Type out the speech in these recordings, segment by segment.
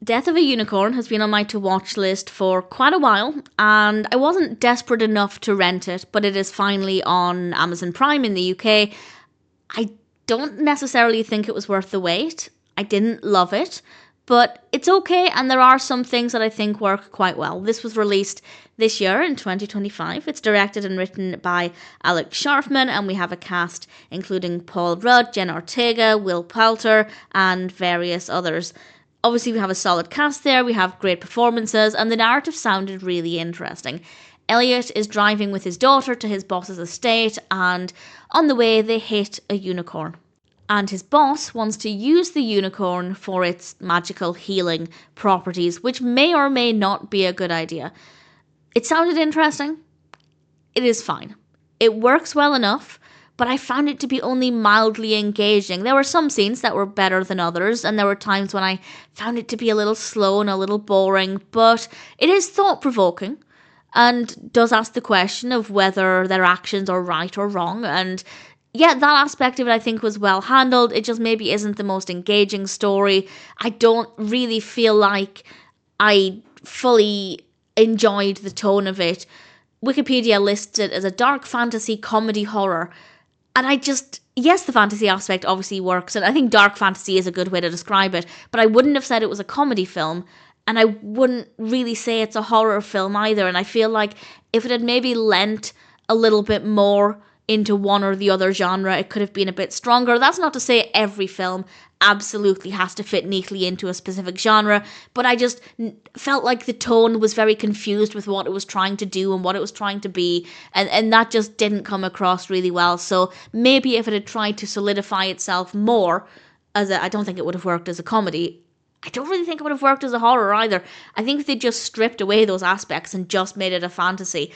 Death of a Unicorn has been on my to-watch list for quite a while, and I wasn't desperate enough to rent it, but it is finally on Amazon Prime in the UK. I don't necessarily think it was worth the wait. I didn't love it, but it's okay, and there are some things that I think work quite well. This was released this year in 2025. It's directed and written by Alex Scharfman, and we have a cast including Paul Rudd, Jenna Ortega, Will Poulter, and various others. Obviously, we have a solid cast there, we have great performances, and the narrative sounded really interesting. Elliot is driving with his daughter to his boss's estate, and on the way they hit a unicorn. And his boss wants to use the unicorn for its magical healing properties, which may or may not be a good idea. It sounded interesting. It is fine. It works well enough, but I found it to be only mildly engaging. There were some scenes that were better than others, and there were times when I found it to be a little slow and a little boring, but it is thought-provoking and does ask the question of whether their actions are right or wrong, and yeah, that aspect of it I think was well handled. It just maybe isn't the most engaging story. I don't really feel like I fully enjoyed the tone of it. Wikipedia lists it as a dark fantasy comedy horror. And yes, the fantasy aspect obviously works, and I think dark fantasy is a good way to describe it, but I wouldn't have said it was a comedy film, and I wouldn't really say it's a horror film either, and I feel like if it had maybe lent a little bit more into one or the other genre, it could have been a bit stronger. That's not to say every film absolutely has to fit neatly into a specific genre, but I just felt like the tone was very confused with what it was trying to do and what it was trying to be, and that just didn't come across really well. So maybe if it had tried to solidify itself more I don't think it would have worked as a comedy. I don't really think it would have worked as a horror either. I think if they just stripped away those aspects and just made it a fantasy,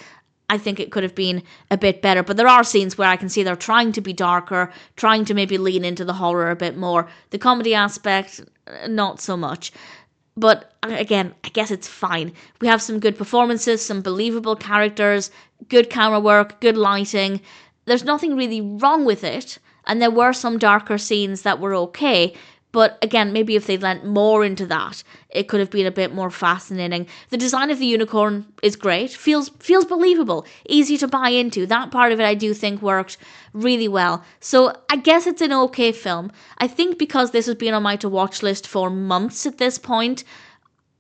I think it could have been a bit better. But there are scenes where I can see they're trying to be darker, trying to maybe lean into the horror a bit more. The comedy aspect, not so much. But again, I guess it's fine. We have some good performances, some believable characters, good camera work, good lighting. There's nothing really wrong with it. And there were some darker scenes that were okay. But again, maybe if they'd lent more into that, it could have been a bit more fascinating. The design of the unicorn is great, feels believable, easy to buy into. That part of it I do think worked really well. So I guess it's an okay film. I think because this has been on my to-watch list for months at this point,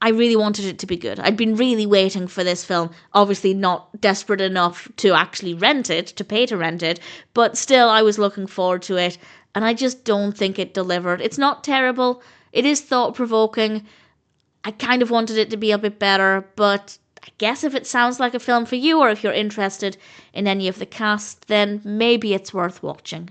I really wanted it to be good. I'd been really waiting for this film, obviously not desperate enough to actually rent it, to pay to rent it, but still I was looking forward to it. And I just don't think it delivered. It's not terrible. It is thought-provoking. I kind of wanted it to be a bit better, but I guess if it sounds like a film for you, or if you're interested in any of the cast, then maybe it's worth watching.